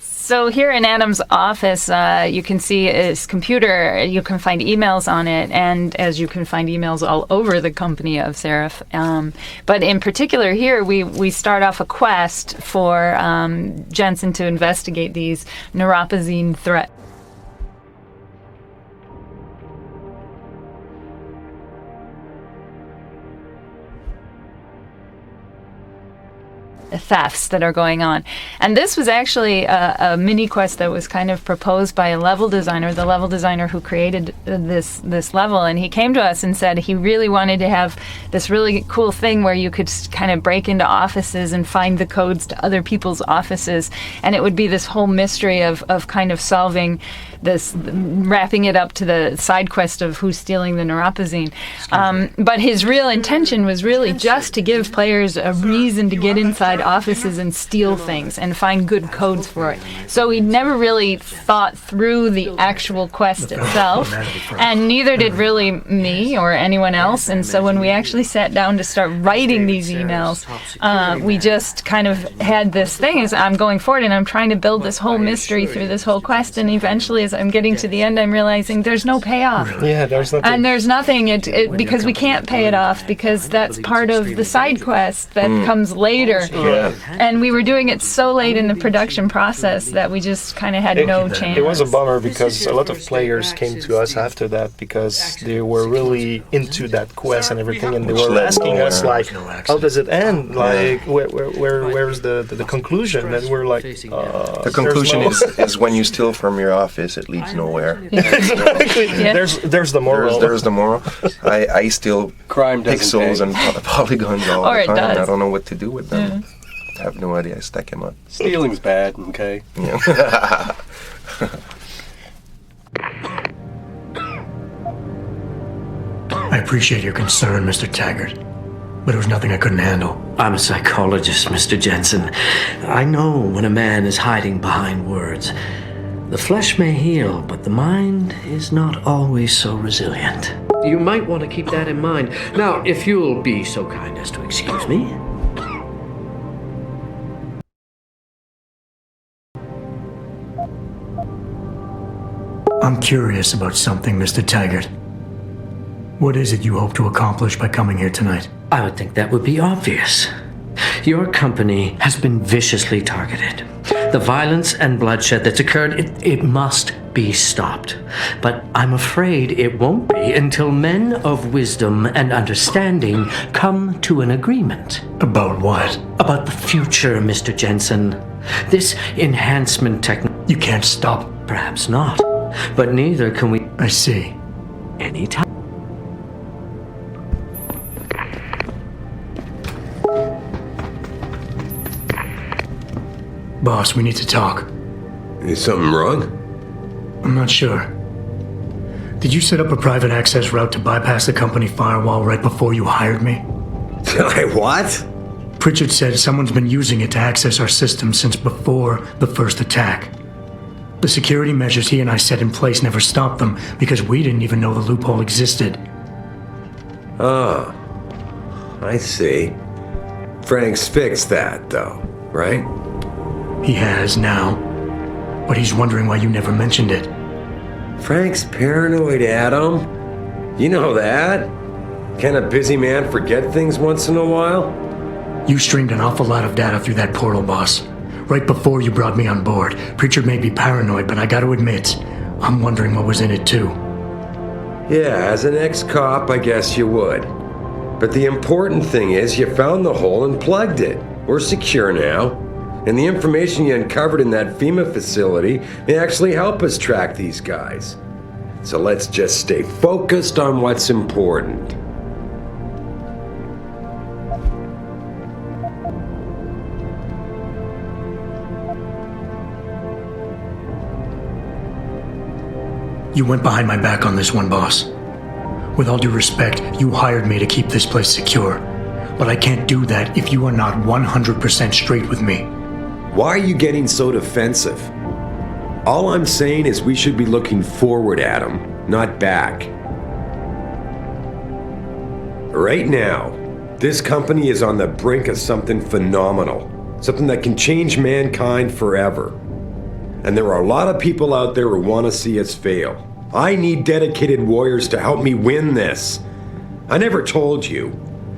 So here in Adam's office, you can see his computer. You can find emails on it, and as you can find emails all over the company of Seraph. But in particular here, we start off a quest for Jensen to investigate these neuropazine threats. Thefts that are going on. And this was actually a mini quest that was kind of proposed by a level designer, the level designer who created this level, and he came to us and said he really wanted to have this really cool thing where you could kind of break into offices and find the codes to other people's offices, and it would be this whole mystery of kind of solving this, wrapping it up to the side quest of who's stealing the neuropazine. But his real intention was really just to give players a reason to get inside offices and steal things and find good codes for it. So he never really thought through the actual quest itself, and neither did really me or anyone else. And so when we actually sat down to start writing these emails, we just kind of had this thing as I'm going forward and I'm trying to build this whole mystery through this whole quest, and eventually as I'm getting to the end, I'm realizing there's no payoff. Yeah, there's nothing. And there's nothing, because we can't pay it off, because that's part of the side quest that comes later. Yeah. And we were doing it so late in the production process that we just kind of had no chance. It was a bummer because a lot of players came to us after that because they were really into that quest and everything, and they were asking us like, how does it end? Like, where's the conclusion? And we're like, the conclusion is when you steal from your office, it leads nowhere. Exactly. Yeah. There's the moral. There's the moral. I steal pixels and polygons all the time. Does. I don't know what to do with them. I have no idea. I stack them up. Stealing's bad, okay? Yeah. I appreciate your concern, Mr. Taggart, but it was nothing I couldn't handle. I'm a psychologist, Mr. Jensen. I know when a man is hiding behind words. The flesh may heal, but the mind is not always so resilient. You might want to keep that in mind. Now, if you'll be so kind as to excuse me. I'm curious about something, Mr. Taggart. What is it you hope to accomplish by coming here tonight? I would think that would be obvious. Your company has been viciously targeted. The violence and bloodshed that's occurred, it must be stopped. But I'm afraid it won't be until men of wisdom and understanding come to an agreement. About what? About the future, Mr. Jensen. This enhancement technology... You can't stop. Perhaps not. But neither can we... I see. Anytime. Boss, we need to talk. Is something wrong? I'm not sure. Did you set up a private access route to bypass the company firewall right before you hired me? What? Pritchard said someone's been using it to access our system since before the first attack. The security measures he and I set in place never stopped them because we didn't even know the loophole existed. Oh, I see. Frank's fixed that, though, right? He has now, but he's wondering why you never mentioned it. Frank's paranoid, Adam. You know that. Can a busy man forget things once in a while? You streamed an awful lot of data through that portal, boss. Right before you brought me on board. Pritchard may be paranoid, but I gotta admit, I'm wondering what was in it too. Yeah, as an ex-cop, I guess you would. But the important thing is you found the hole and plugged it. We're secure now. And the information you uncovered in that FEMA facility may actually help us track these guys. So let's just stay focused on what's important. You went behind my back on this one, boss. With all due respect, you hired me to keep this place secure. But I can't do that if you are not 100% straight with me. Why are you getting so defensive? All I'm saying is we should be looking forward, Adam, not back. Right now, this company is on the brink of something phenomenal. Something that can change mankind forever. And there are a lot of people out there who want to see us fail. I need dedicated warriors to help me win this. I never told you,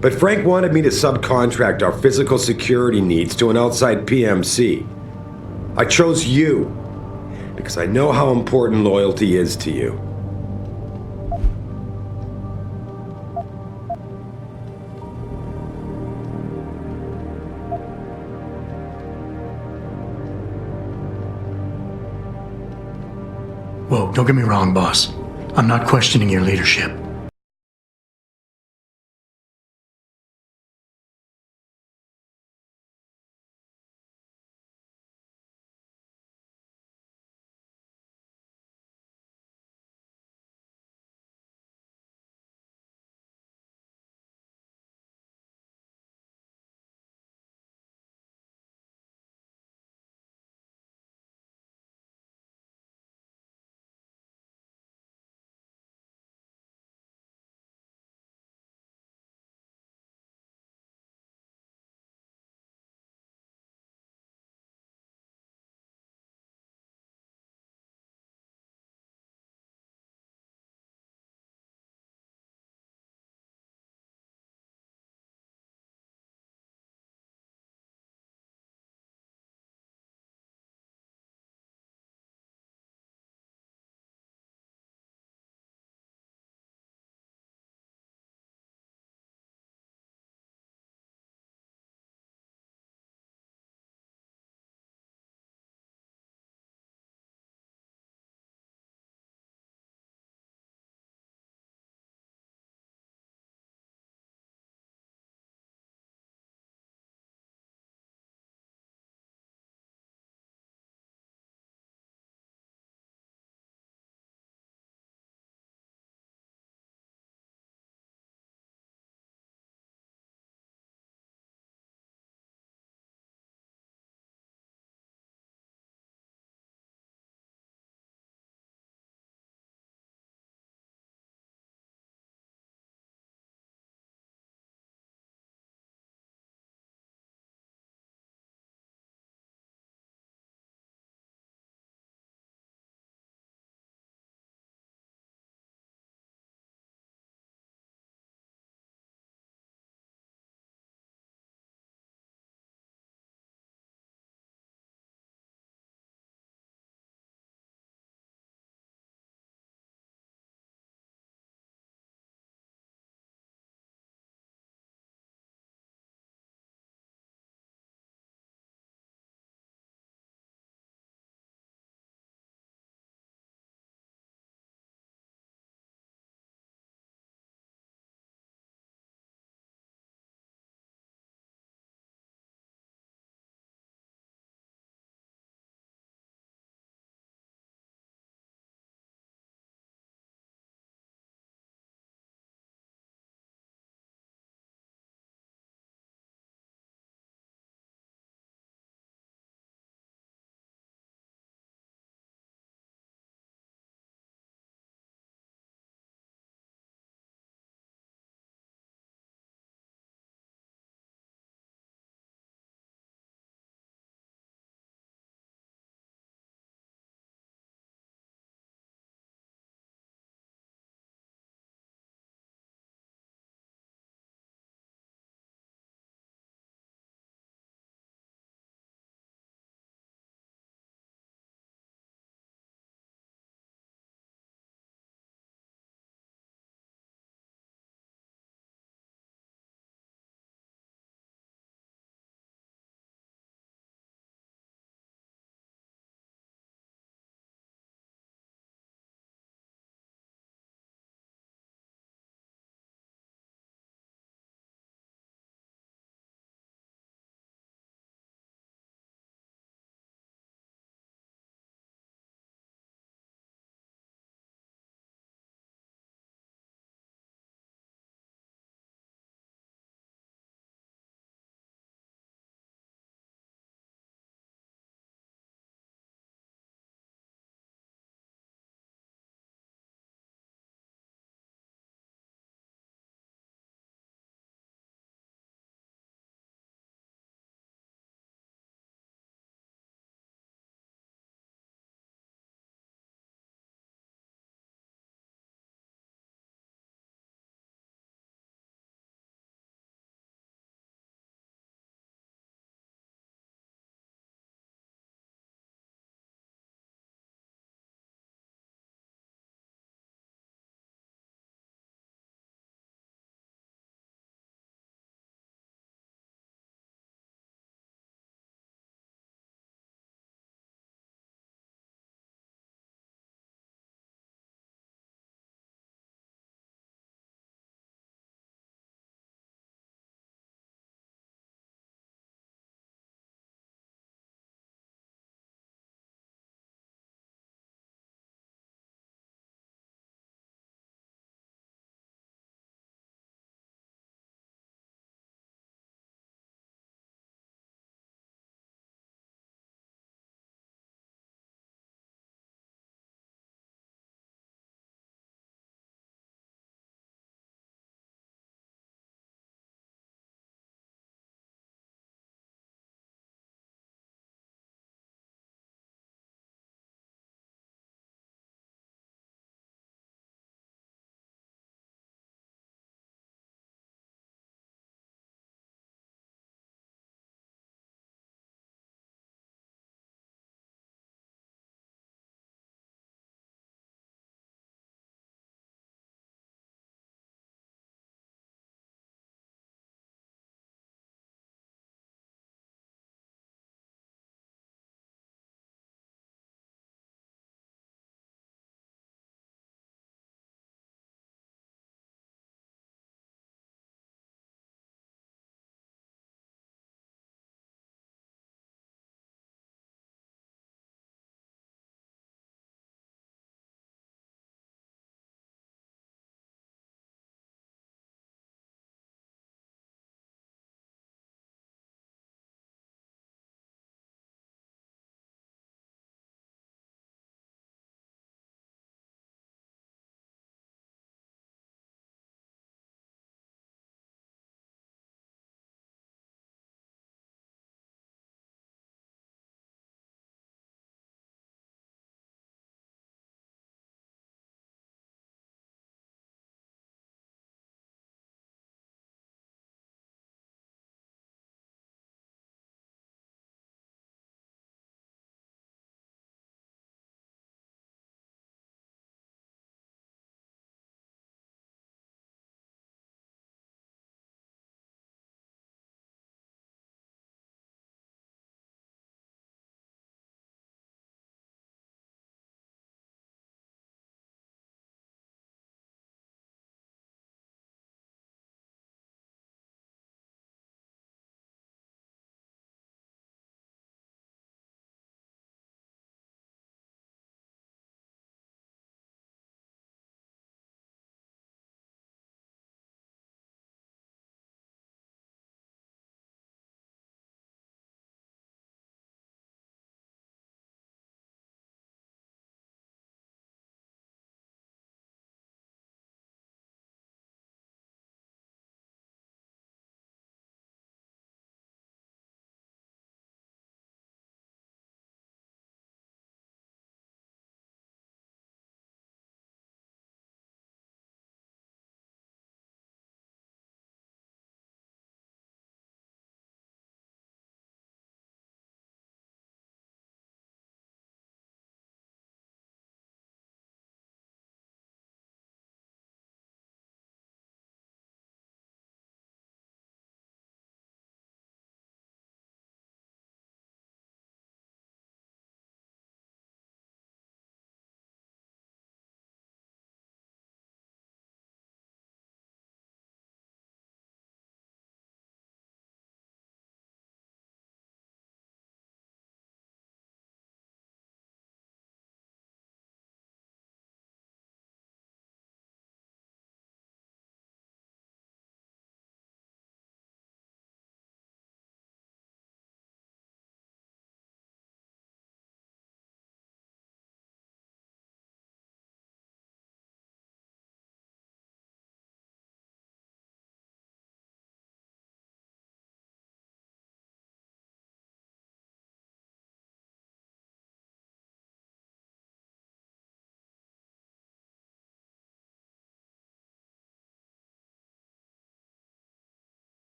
but Frank wanted me to subcontract our physical security needs to an outside PMC. I chose you because I know how important loyalty is to you. Whoa, don't get me wrong, boss. I'm not questioning your leadership.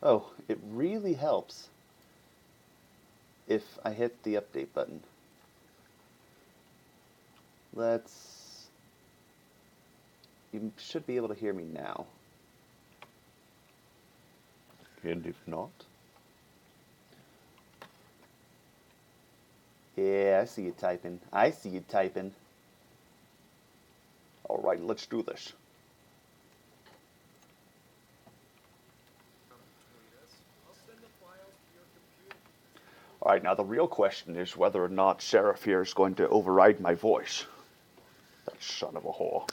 Oh, it really helps if I hit the update button. You should be able to hear me now. And if not... Yeah, I see you typing. Alright, let's do this. Alright, now the real question is whether or not Seraph here is going to override my voice. That son of a whore.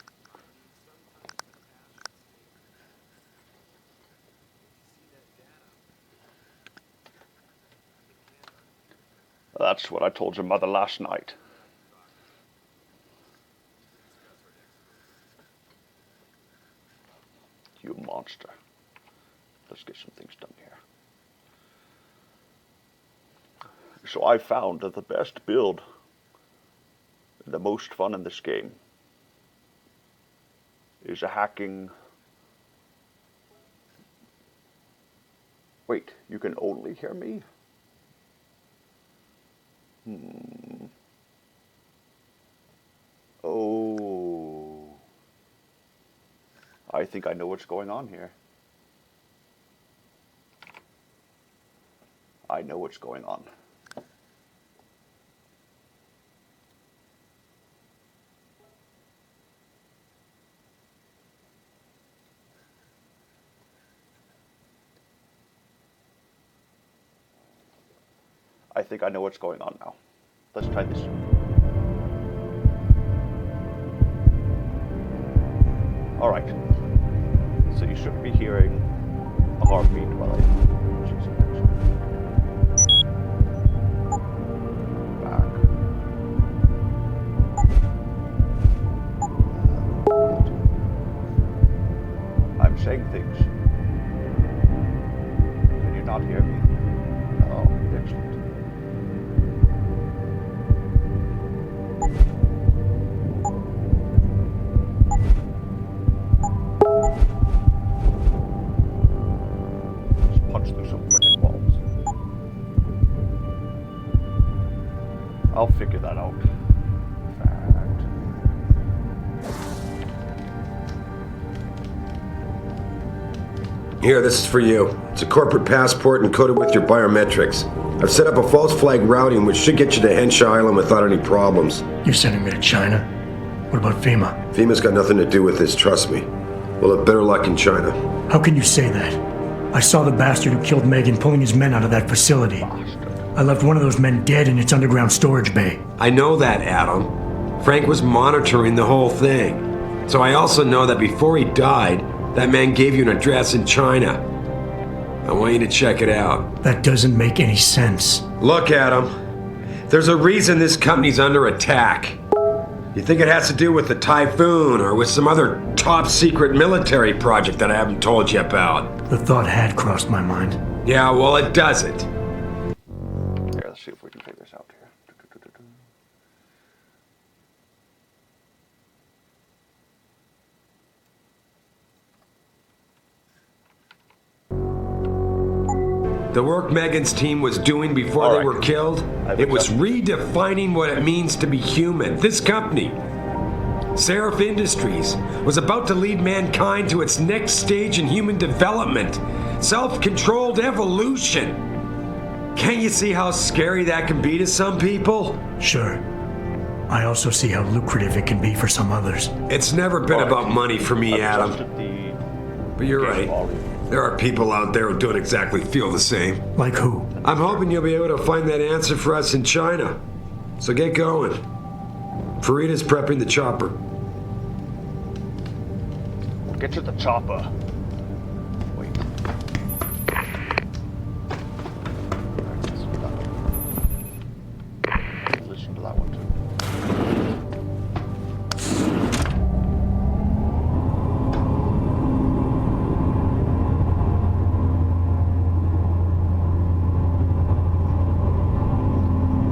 That's what I told your mother last night. You monster. Let's get some things done here. So I found that the best build, the most fun in this game, is a hacking... Wait, you can only hear me? Oh. I think I know what's going on here. I know what's going on. I think I know what's going on now. Let's try this. Alright. So you should be hearing a heartbeat while I choose a picture. Back. I'm saying things. Can you not hear me? Oh, excellent. Through some freaking walls. I'll figure that out. Here, this is for you. It's a corporate passport encoded with your biometrics. I've set up a false flag routing which should get you to Henshaw Island without any problems. You're sending me to China? What about FEMA? FEMA's got nothing to do with this, trust me. We'll have better luck in China. How can you say that? I saw the bastard who killed Megan pulling his men out of that facility. I left one of those men dead in its underground storage bay. I know that, Adam. Frank was monitoring the whole thing. So I also know that before he died, that man gave you an address in China. I want you to check it out. That doesn't make any sense. Look, Adam. There's a reason this company's under attack. You think it has to do with the typhoon or with some other top-secret military project that I haven't told you about? The thought had crossed my mind. Yeah, well, it doesn't. Here, let's see if we can figure this out here. The work Megan's team was doing before they were killed, it was redefining what it means to be human. This company, Seraph Industries, was about to lead mankind to its next stage in human development. Self-controlled evolution. Can't you see how scary that can be to some people? Sure. I also see how lucrative it can be for some others. It's never been about money for me, Adam. But you're right. There are people out there who don't exactly feel the same. Like who? I'm hoping you'll be able to find that answer for us in China. So get going. Farida's prepping the chopper. We'll get to the chopper. Wait. Listen to that one too.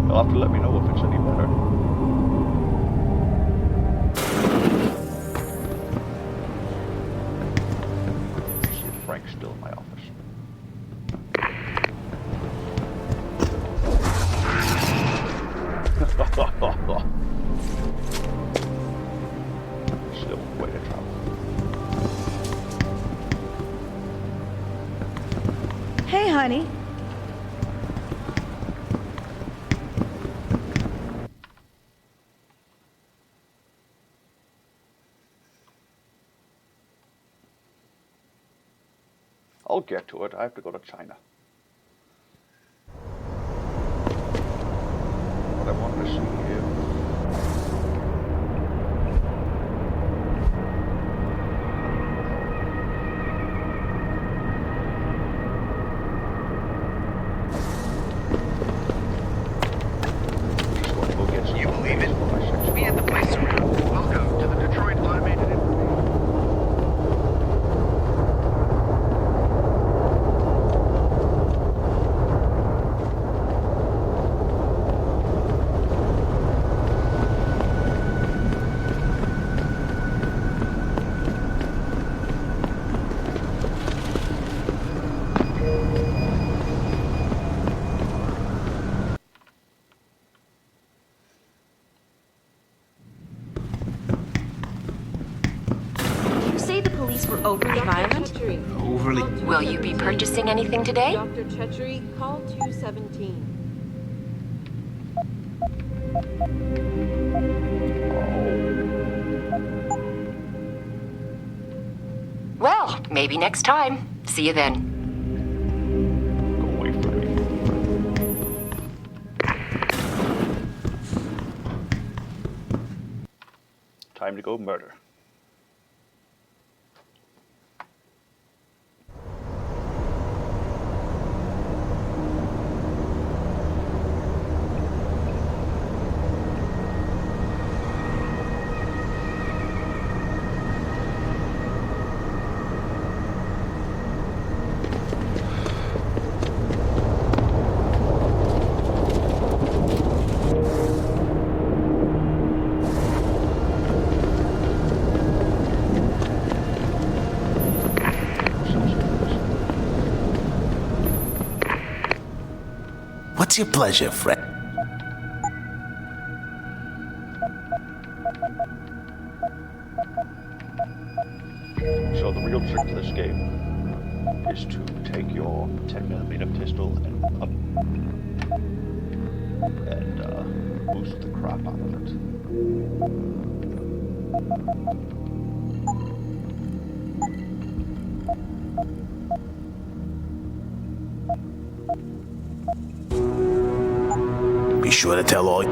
You'll have to let me know if it's any better. See if Frank's still in my office. honey. I'll get to it. I have to go to China. But I wanted to see you. Just want to go get some. You believe it? We had the place around. Welcome to the Detroit Automated. You say the police were overly violent? Overly. Will you be purchasing anything today? Dr. Chechery, call 217. Well, maybe next time. See you then. Go away from me. Time to go murder. What's your pleasure, friend? So the real trick to this game is to take your 10mm pistol and boost the crap out of it. Be sure to tell all.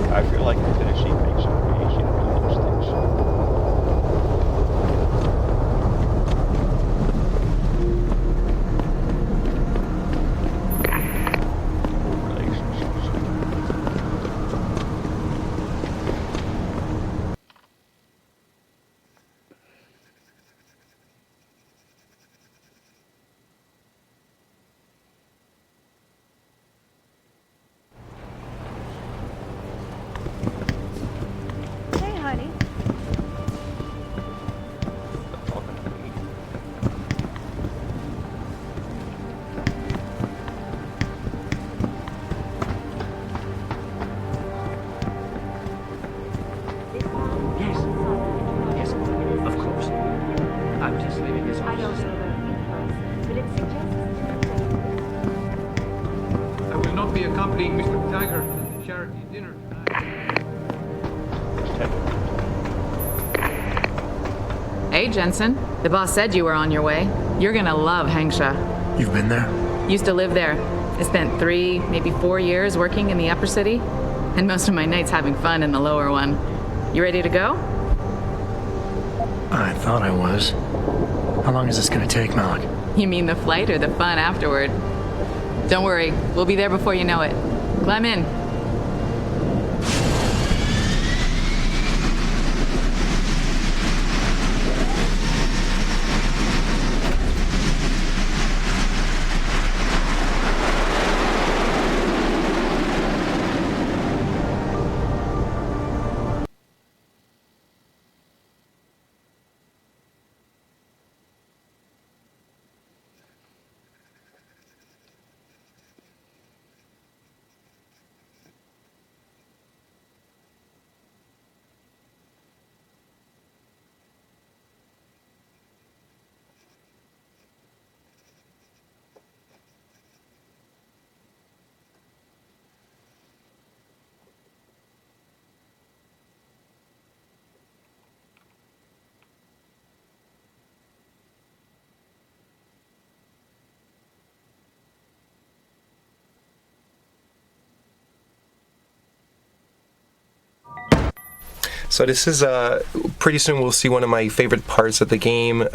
I feel like Tennessee makes it pretty easy to do those things. Relationships. Hey, honey. Stop talking to me. Yes. Yes, of course. I'm just leaving this office. I don't know that, but it suggests... I will not be accompanying Mr. Tiger to the charity dinner tonight. Hey, Jensen. The boss said you were on your way. You're gonna love Hangsha. You've been there? Used to live there. I spent 3, maybe 4 years working in the upper city, and most of my nights having fun in the lower one. You ready to go? I thought I was. How long is this gonna take, Malik? You mean the flight or the fun afterward? Don't worry, we'll be there before you know it. Climb in. So this is pretty soon we'll see one of my favorite parts of the game,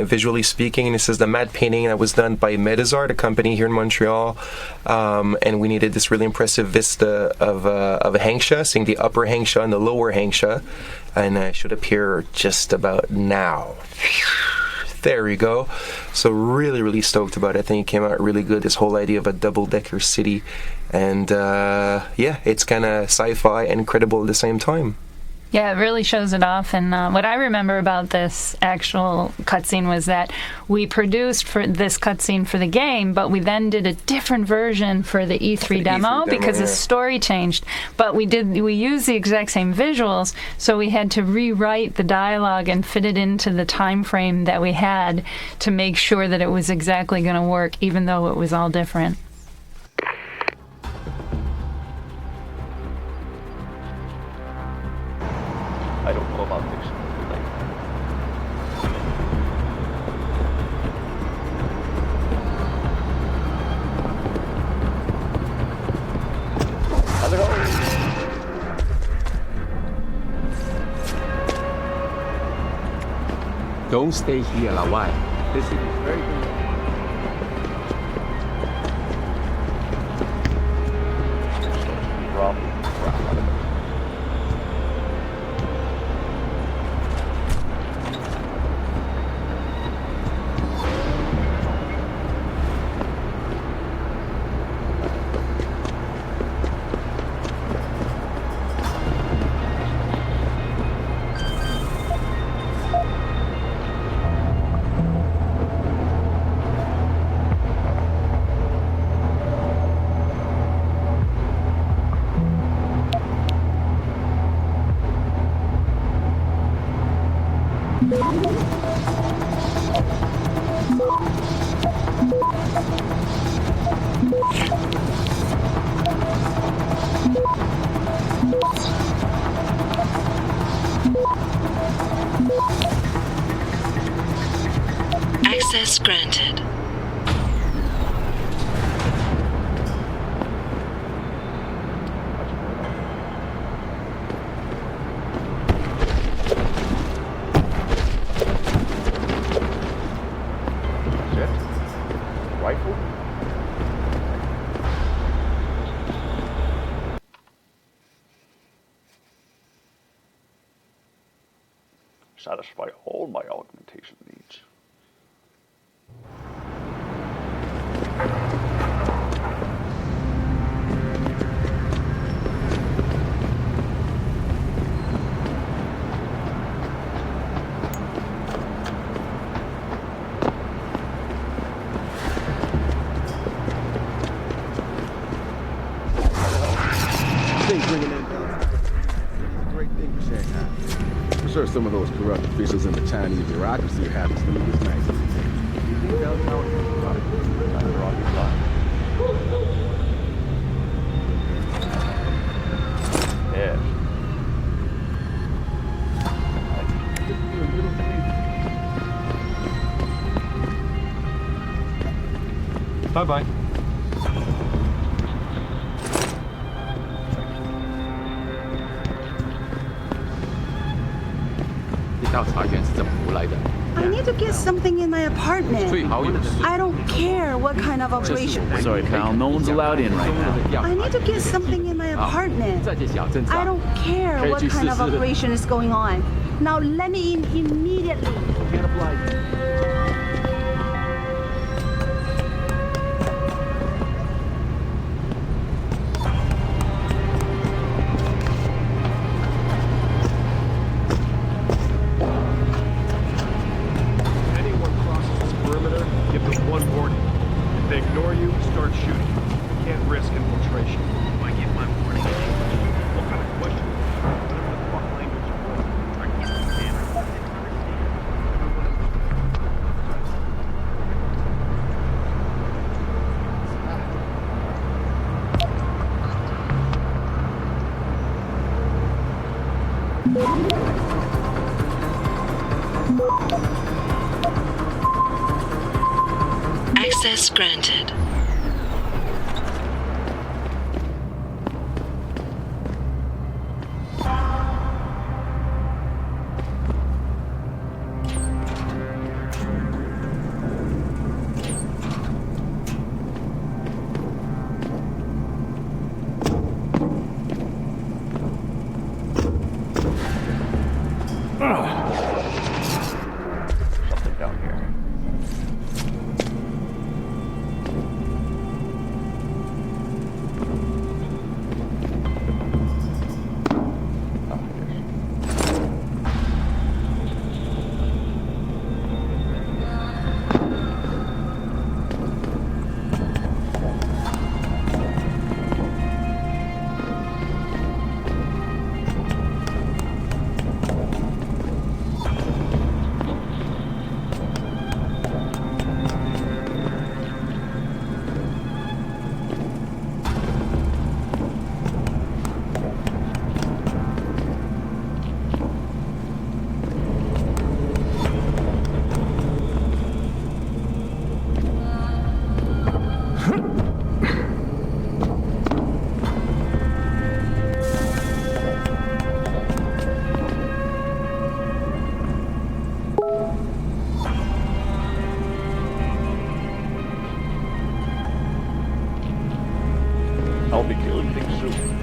visually speaking. This is the matte painting that was done by Medizart, a company here in Montreal, and we needed this really impressive vista of a Hengsha, seeing the upper Hengsha and the lower Hengsha, and it should appear just about now. There we go. So really stoked about it. I think it came out really good, this whole idea of a double-decker city, and yeah, it's kind of sci-fi and incredible at the same time. Yeah, it really shows it off. And what I remember about this actual cutscene was that we produced for this cutscene for the game, but we then did a different version for the E3 demo because the story changed. But we used the exact same visuals, so we had to rewrite the dialogue and fit it into the time frame that we had to make sure that it was exactly going to work, even though it was all different. I don't know about this. Don't stay here, Lawai. This is very good. Rob. Access granted. Rifle? Satisfy all my augmentation needs. Bringing in guns. It's a great thing for Shanghai. I'm sure some of those corrupt officials in the Chinese bureaucracy are happy to leave this night. You think they'll know about it? I'm wrong in line. Yes. Bye-bye. 调查员是怎么胡来的？ I need to get something in my apartment. 最好有事。 I don't care what kind of operation. Sorry, pal. No one's allowed in right now. I need to get something in my apartment. I don't care what kind of operation is going on. Now let me in immediately. Can't oblige. Access granted. I'll be killing things soon.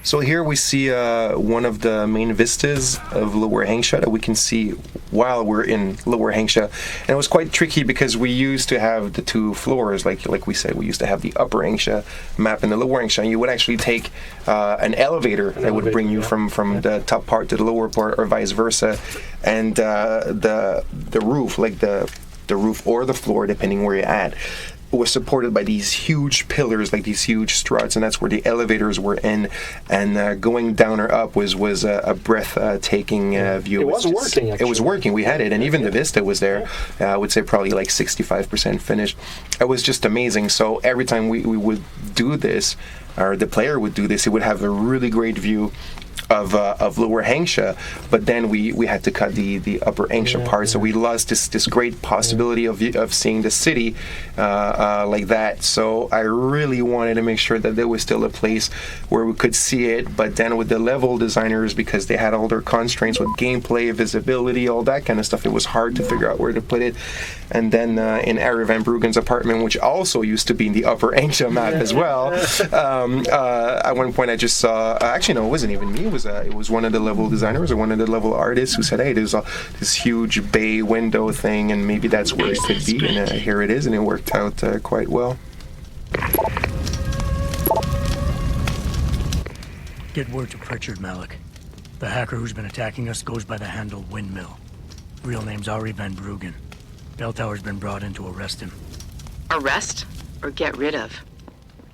So here we see one of the main vistas of Lower Hengsha that we can see while we're in Lower Hengsha. And it was quite tricky because we used to have the two floors, like we said, we used to have the Upper Hengsha map and the Lower Hengsha. And you would actually take an elevator that would bring you from the top part to the lower part or vice versa. And the roof, like the roof or the floor, depending where you're at, was supported by these huge pillars, like these huge struts, and that's where the elevators were in. And going down or up was a breathtaking view. It was working, actually. It was working. We had it, and even the vista was there. I would say probably like 65% finished. It was just amazing. So every time we would do this, or the player would do this, he would have a really great view of Lower Hengsha, but then we had to cut the Upper Hengsha part, so we lost this great possibility of seeing the city like that. So I really wanted to make sure that there was still a place where we could see it, but then with the level designers, because they had all their constraints with gameplay, visibility, all that kind of stuff, it was hard to figure out where to put it. And then in Ari van Bruggen's apartment, which also used to be in the Upper Hengsha map as well, at one point I just saw, actually no, it wasn't even me, it was one of the level designers or one of the level artists who said, hey, there's this huge bay window thing, and maybe that's where it could be, and here it is, and it worked out quite well. Get word to Pritchard, Malik. The hacker who's been attacking us goes by the handle Windmill. Real name's Ari van Bruggen. Bell Tower's been brought in to arrest him. Arrest or get rid of?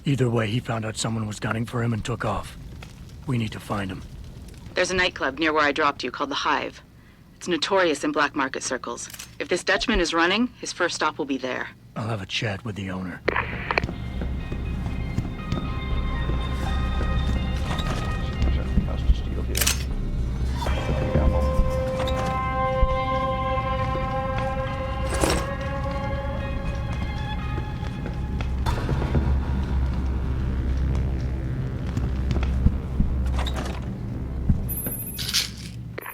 Either way, he found out someone was gunning for him and took off. We need to find him. There's a nightclub near where I dropped you called the Hive. It's notorious in black market circles. If this Dutchman is running, his first stop will be there. I'll have a chat with the owner.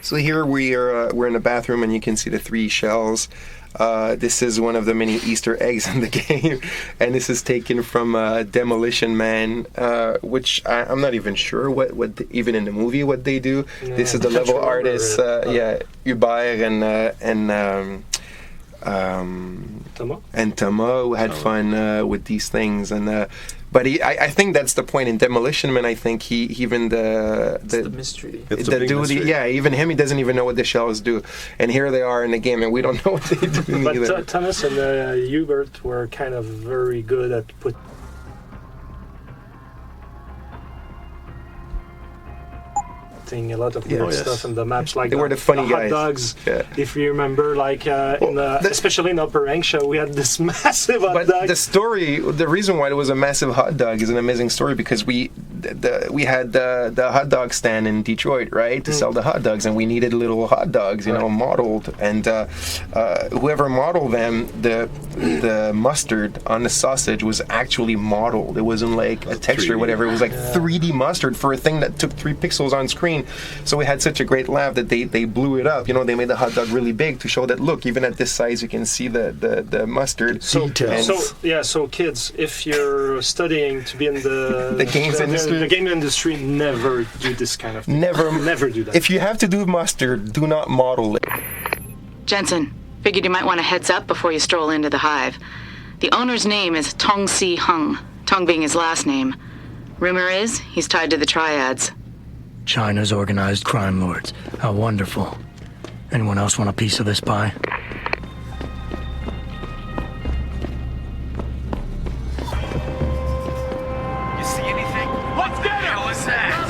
So here we're in a bathroom, and you can see the 3 shells. This is one of the many Easter eggs in the game, and this is taken from Demolition Man, which I'm not even sure what even in the movie what they do. Yeah, this is the level artists, Hubert and Thomas who had fun with these things, and but I think that's the point in Demolition Man. I think he even the mystery. Even him, he doesn't even know what the shells do, and here they are in the game, and we don't know what they do. But Thomas and Hubert were kind of very good at putting a lot of weird stuff in the maps, like they were the funny hot guys. dogs. Yeah. If you remember, like especially in Upper Hengsha, we had this massive hot dog. The reason why it was a massive hot dog is an amazing story, because we had the hot dog stand in Detroit, right, to sell the hot dogs, and we needed little hot dogs, modeled, and whoever modeled them, the mustard on the sausage was actually modeled. It wasn't like a texture or whatever. It was like 3D mustard for a thing that took 3 pixels on screen. So we had such a great laugh that they blew it up. They made the hot dog really big to show that, look, even at this size, you can see the mustard. So kids, if you're studying to be in the game industry, never do this kind of thing. Never do that. If you have to do mustard, do not model it. Jensen, figured you might want a heads up before you stroll into the Hive. The owner's name is Tong Si Hung, Tong being his last name. Rumor is he's tied to the Triads. China's organized crime lords. How wonderful. Anyone else want a piece of this pie? You see anything? Let's get it! What was that?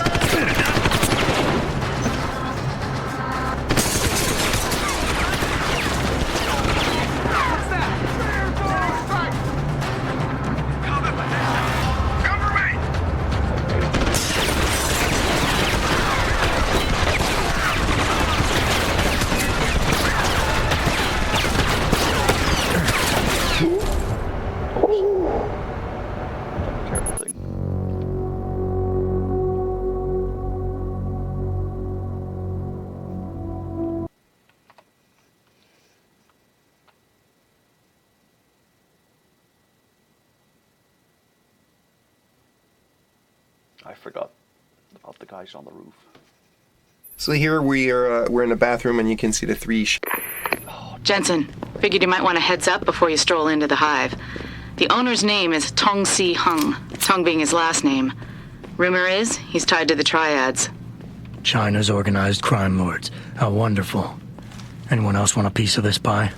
I forgot about the guys on the roof. So here we're in a bathroom, and you can see the three. Jensen, figured you might want a heads up before you stroll into the hive. The owner's name is Tong-Si Hung, Tong being his last name. Rumor is he's tied to the triads. China's organized crime lords. How wonderful. Anyone else want a piece of this pie?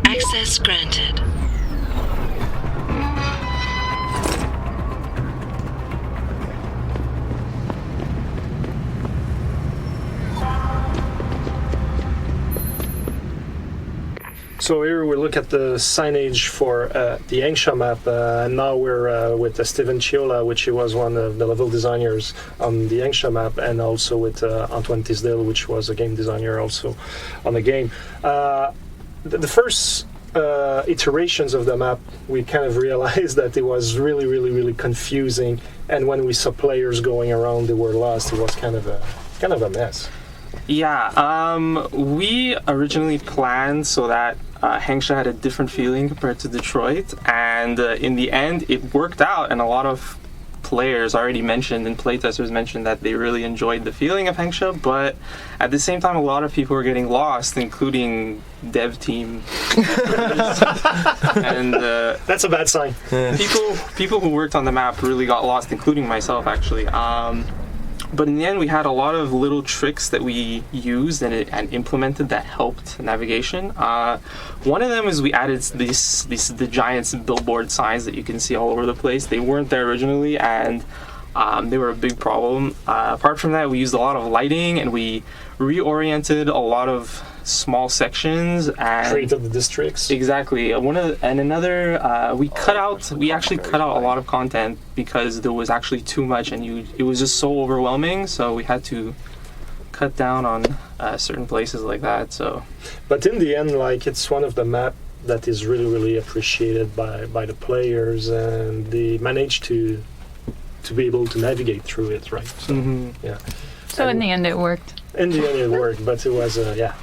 Access granted. So here we look at the signage for the Yangsha map, and now we're with Steven Chiola, which he was one of the level designers on the Yangsha map, and also with Antoine Tisdale, which was a game designer also on the game. The first iterations of the map, we kind of realized that it was really confusing, and when we saw players going around, they were lost. It was kind of a mess. Yeah, we originally planned so that Hengsha had a different feeling compared to Detroit, and in the end, it worked out, and a lot of players already mentioned and playtesters mentioned that they really enjoyed the feeling of Hengsha, but at the same time a lot of people were getting lost, including dev team and that's a bad sign. people who worked on the map really got lost, including myself actually. But in the end, we had a lot of little tricks that we used and implemented that helped navigation. One of them is we added the giant billboard signs that you can see all over the place. They weren't there originally, and they were a big problem. Apart from that, we used a lot of lighting, and we reoriented a lot of small sections and created the districts. Exactly. We actually cut out a lot of content because there was actually too much, and it was just so overwhelming. So we had to cut down on certain places like that. So, but in the end, like, it's one of the map that is really, really appreciated by the players, and they managed to be able to navigate through it, right? So, yeah. So in the end, it worked. In the end, it worked, but it was yeah.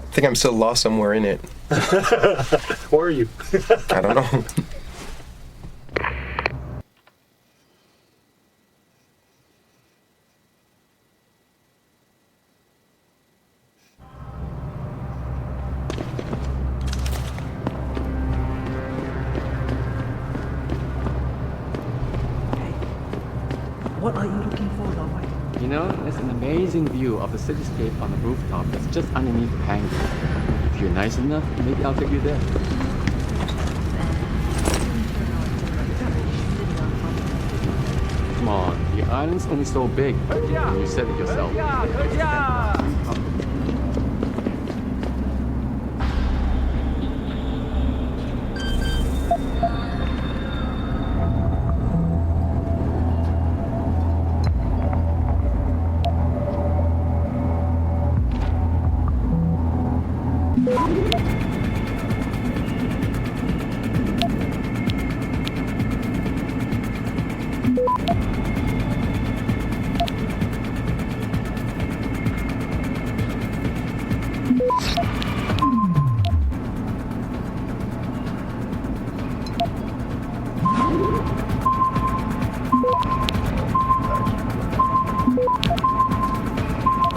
I think I'm still lost somewhere in it. Where are you? I don't know. What are you looking for, Lawai? You know, there's an amazing view of the cityscape on the rooftop that's just underneath the hangar. If you're nice enough, maybe I'll take you there. Come on, the island's only so big. You said it yourself.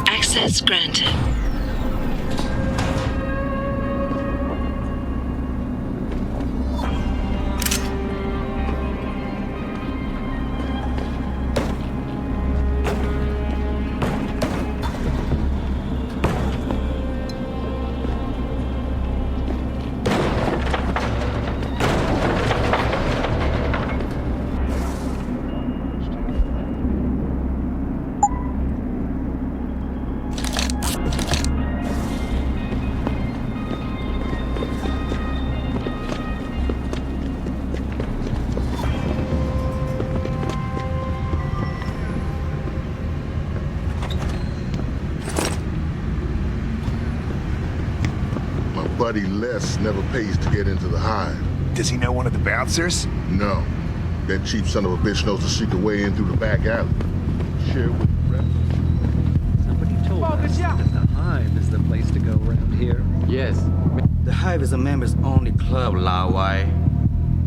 Access granted. Buddy Les never pays to get into the hive. Does he know one of the bouncers? No. That cheap son of a bitch knows the secret way in through the back alley. Share with the rest. Somebody told us that the hive is the place to go around here. Yes. The hive is a members-only club, Lawai.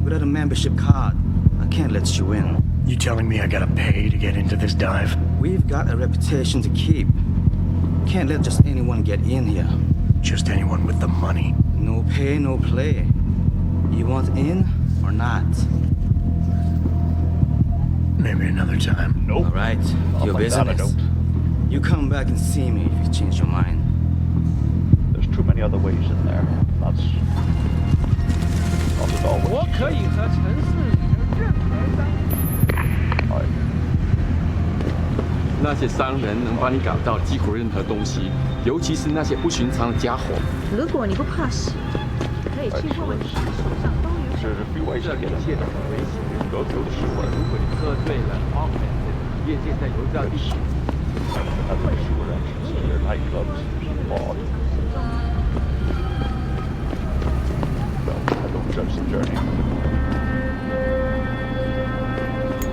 Without a membership card, I can't let you in. You telling me I gotta pay to get into this dive? We've got a reputation to keep. Can't let just anyone get in here. Just anyone with the money. No pay, no play. You want in or not? Maybe another time. Nope. All right, your business. You come back and see me if you change your mind. There's too many other ways in there. That's not at all. 我可以和城市里的任何商那些商人能帮你搞到几乎任何东西，尤其是那些不寻常的家伙。如果你不怕死，可以去问问他手上都有什么。这一切都很危险。如果你喝醉了 ，augmented 业界在油炸地。nightclubs, bars. starts the journey.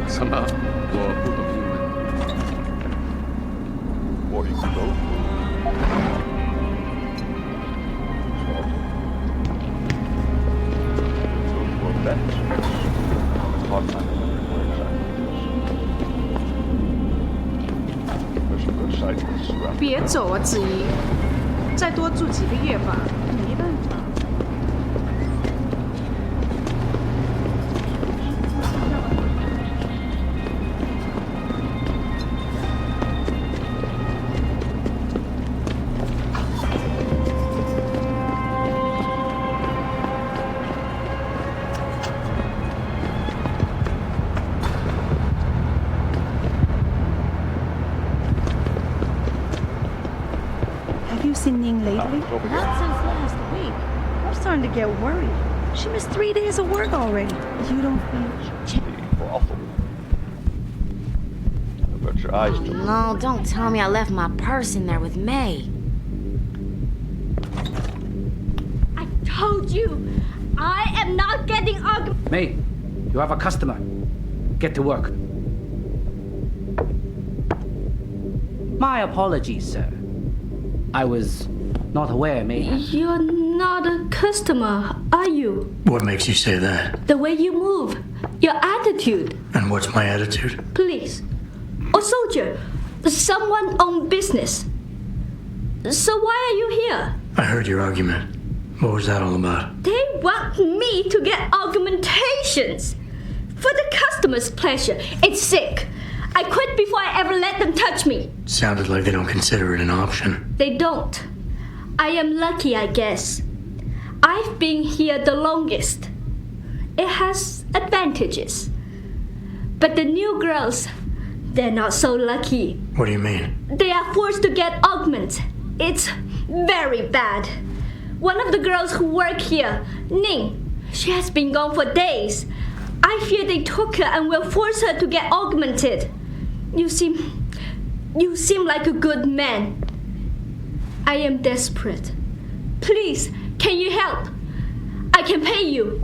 什么？我不懂英文。Or you can go. Go to a vet. Hard time remembering where exactly. There's some good cyclists around. 别走啊，子怡，再多住几个月吧，没办法。Have you seen Ning lately? Not since last week. I'm starting to get worried. She missed 3 days of work already. You don't think? Awful. I bet your eyes do. No, don't tell me I left my purse in there with May. I told you, I am not getting arguments. May, you have a customer. Get to work. My apologies, sir. I was not aware, May. You're not a customer, are you? What makes you say that? The way you move, your attitude. And what's my attitude? Police, a soldier, someone on business. So why are you here? I heard your argument. What was that all about? They want me to get argumentations. For the customer's pleasure. It's sick. I quit before I ever let them touch me. Sounded like they don't consider it an option. They don't. I am lucky, I guess. I've been here the longest. It has advantages. But the new girls, they're not so lucky. What do you mean? They are forced to get augments. It's very bad. One of the girls who work here, Ning, she has been gone for days. I fear they took her and will force her to get augmented. You seem like a good man. I am desperate. Please, can you help? I can pay you.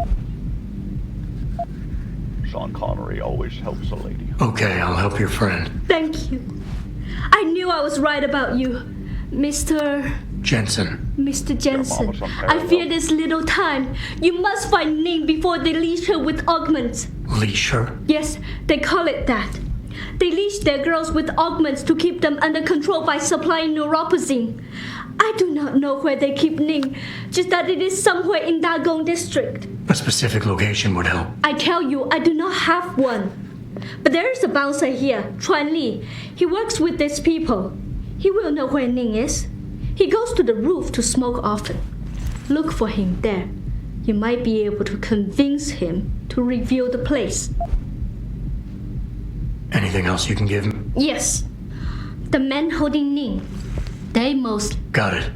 Sean Connery always helps a lady. Okay, I'll help your friend. Thank you. I knew I was right about you, Mr. Jensen. Mr. Jensen. I fear there's little time. You must find Ning before they leash her with augments. Leash her? Yes, they call it that. They leash their girls with augments to keep them under control by supplying neuropazine. I do not know where they keep Ning, just that it is somewhere in Dagong district. A specific location would help. I tell you, I do not have one. But there is a bouncer here, Chuan Li. He works with these people. He will know where Ning is. He goes to the roof to smoke often. Look for him there. You might be able to convince him to reveal the place. Anything else you can give him? Yes. The men holding Ning. They most... Got it.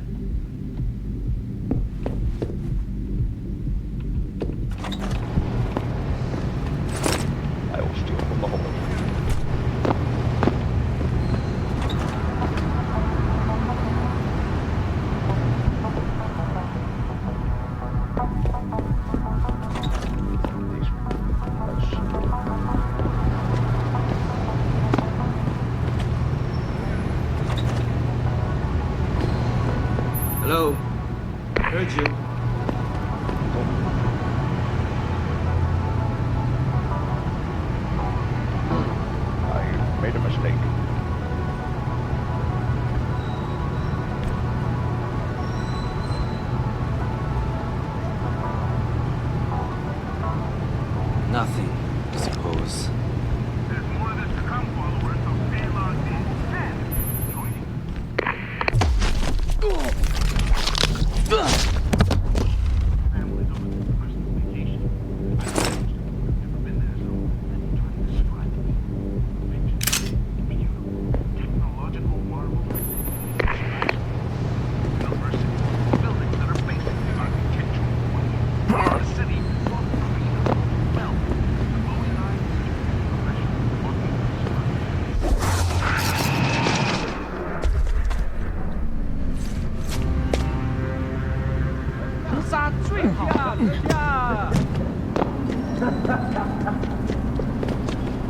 I will steal from the hole. Hello? Heard you. I made a mistake. Nothing, I suppose. There's more of this to come, follower, so stay logged in. And joining. Families over the personal vacation. Never been there, so I'm trying to describe it. Picture. Beautiful. Technological marvel. University. Buildings that are basically architectural wonders. The city full of green, well,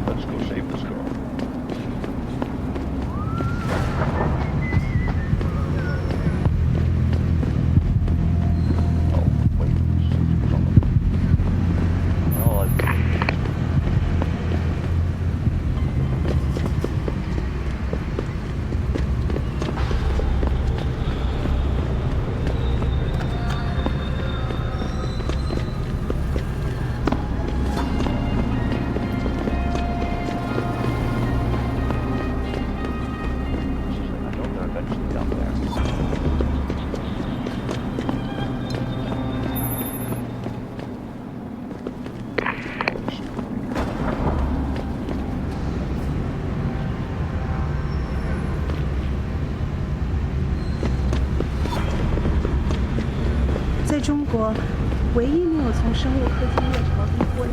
Let's go save this girl.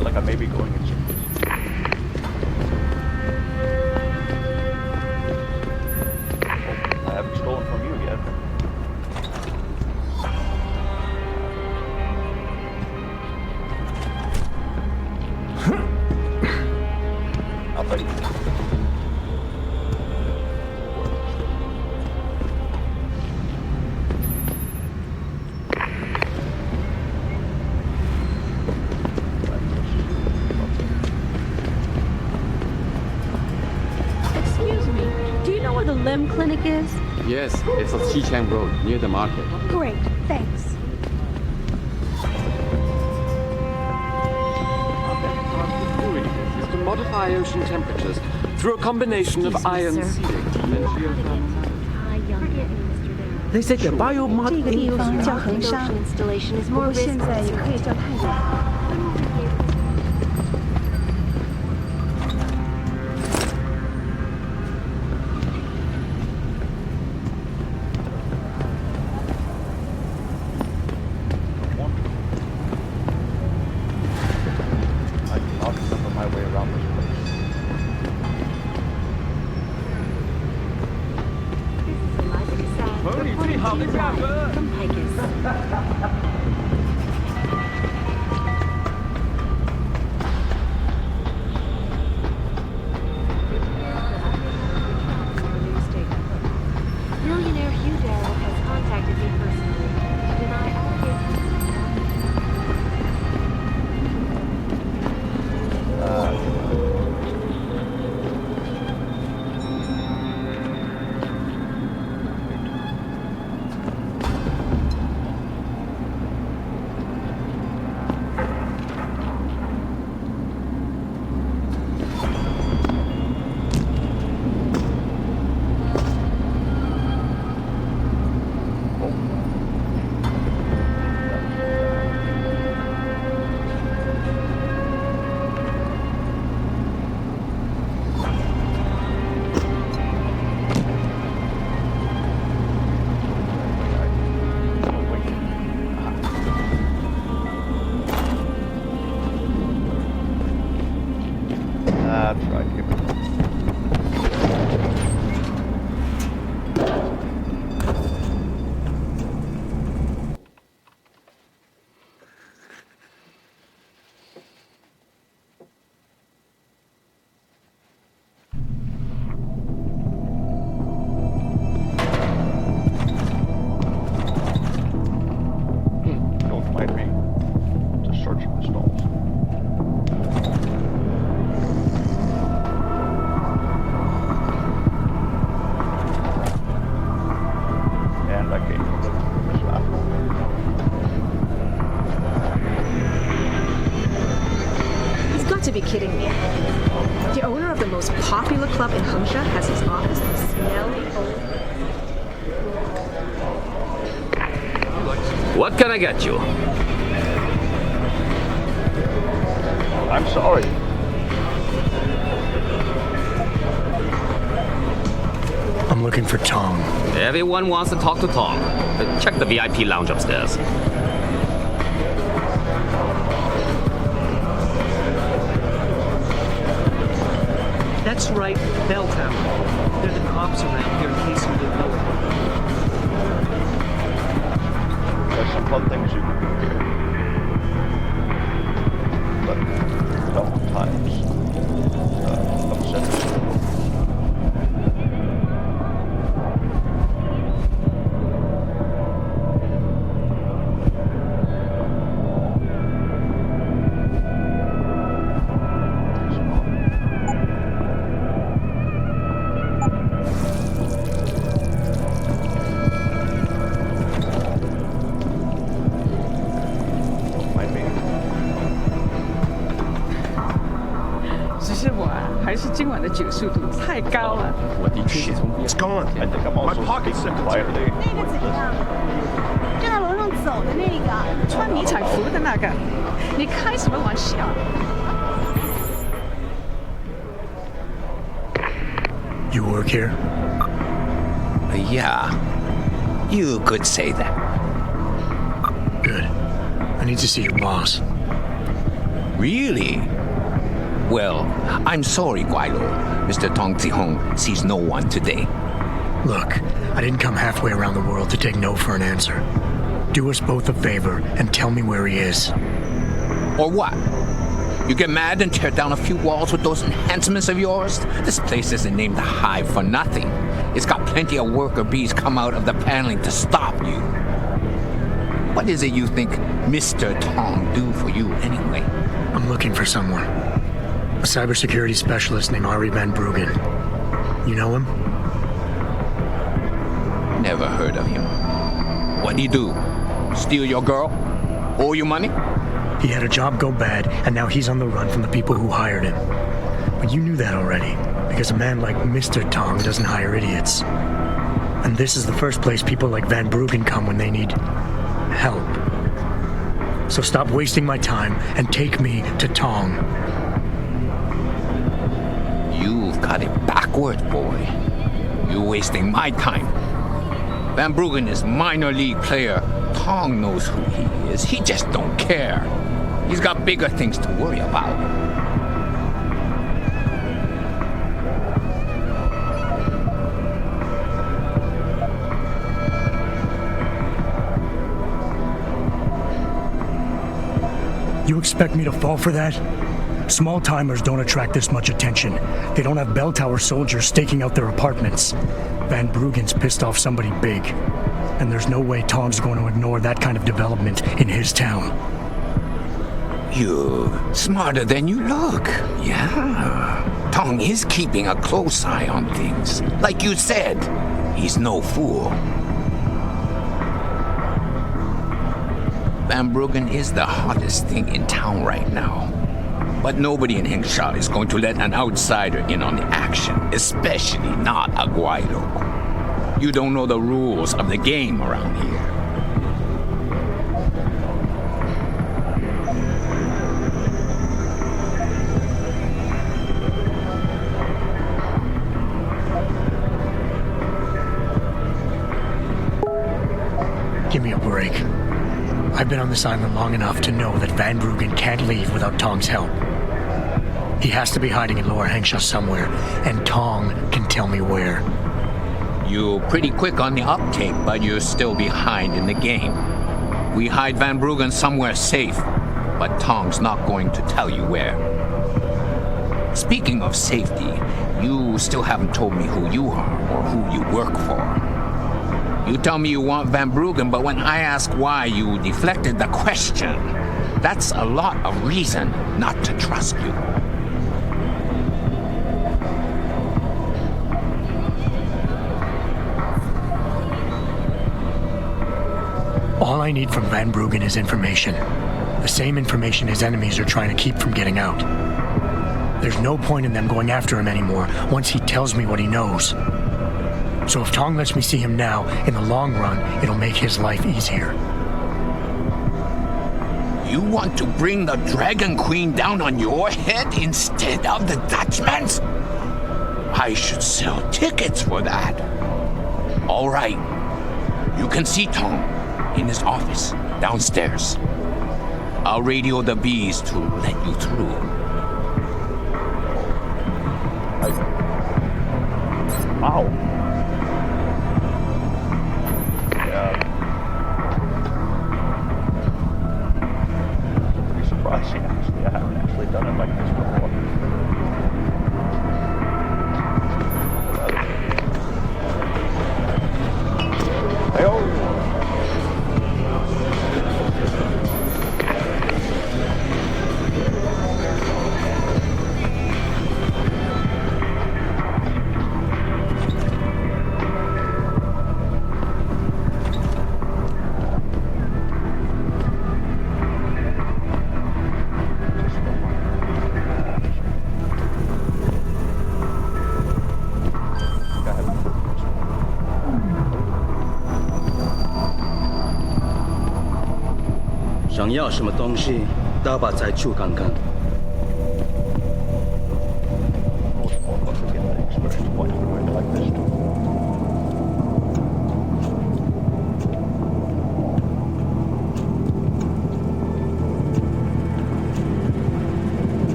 Like I may be going into. I haven't stolen from you yet. I'll tell you. Limb clinic is? Yes, it's on Xichang Road, near the market. Great, thanks. Is to modify ocean temperatures through a combination of ion seeding and They said the biomod 这个地方叫恒沙，不过现在也可以叫太阳。 That's right. Don't mind me. Just searching the stalls. And I came from the shop. He's got to be kidding me. The owner of the most popular club in Hengsha has his office in the smelly old... What can I get you? I'm sorry. I'm looking for Tom. Everyone wants to talk to Tom. Check the VIP lounge upstairs. That's right, Belltown. They're the cops around here in case you didn't know it. There's some fun things you can do here. But 是今晚的酒速度太高了。我的确是从 It's gone. I think I'm My also pocket's speaking secretary. quietly. 那个怎样？站在楼上走的那个。穿迷彩服的那个，你开什么玩笑？ You work here? Yeah. You could say that. Good. I need to see your boss. Really? Well, I'm sorry, Guilo. Mr. Tong Zihong sees no one today. Look, I didn't come halfway around the world to take no for an answer. Do us both a favor and tell me where he is. Or what? You get mad and tear down a few walls with those enhancements of yours? This place isn't named the Hive for nothing. It's got plenty of worker bees come out of the paneling to stop you. What is it you think Mr. Tong do for you anyway? I'm looking for someone. A cybersecurity specialist named Ari Van Bruggen. You know him? Never heard of him. What'd he do? Steal your girl? Owe you money? He had a job go bad, and now he's on the run from the people who hired him. But you knew that already, because a man like Mr. Tong doesn't hire idiots. And this is the first place people like Van Bruggen come when they need help. So stop wasting my time and take me to Tong. You've got it backwards, boy. You're wasting my time. Van Bruggen is minor league player. Tong knows who he is. He just don't care. He's got bigger things to worry about. You expect me to fall for that? Small-timers don't attract this much attention. They don't have bell tower soldiers staking out their apartments. Van Bruggen's pissed off somebody big. And there's no way Tong's going to ignore that kind of development in his town. You're smarter than you look. Yeah. Tong is keeping a close eye on things. Like you said, he's no fool. Van Bruggen is the hottest thing in town right now. But nobody in Hengsha is going to let an outsider in on the action, especially not a Guaido. You don't know the rules of the game around here. Give me a break. I've been on this island long enough to know that Van Bruggen can't leave without Tong's help. He has to be hiding in Lower Hengsha somewhere, and Tong can tell me where. You're pretty quick on the uptake, but you're still behind in the game. We hide Van Bruggen somewhere safe, but Tong's not going to tell you where. Speaking of safety, you still haven't told me who you are or who you work for. You tell me you want Van Bruggen, but when I ask why, you deflected the question. That's a lot of reason not to trust you. All I need from Van Bruggen is information. The same information his enemies are trying to keep from getting out. There's no point in them going after him anymore once he tells me what he knows. So if Tong lets me see him now, in the long run, it'll make his life easier. You want to bring the Dragon Queen down on your head instead of the Dutchman's? I should sell tickets for that. All right. You can see Tong in his office downstairs. I'll radio the bees to let you through. Wow. Surprising, actually. I haven't actually done it like this before. Hey-oh! 想要什么东西，都要把再去看看。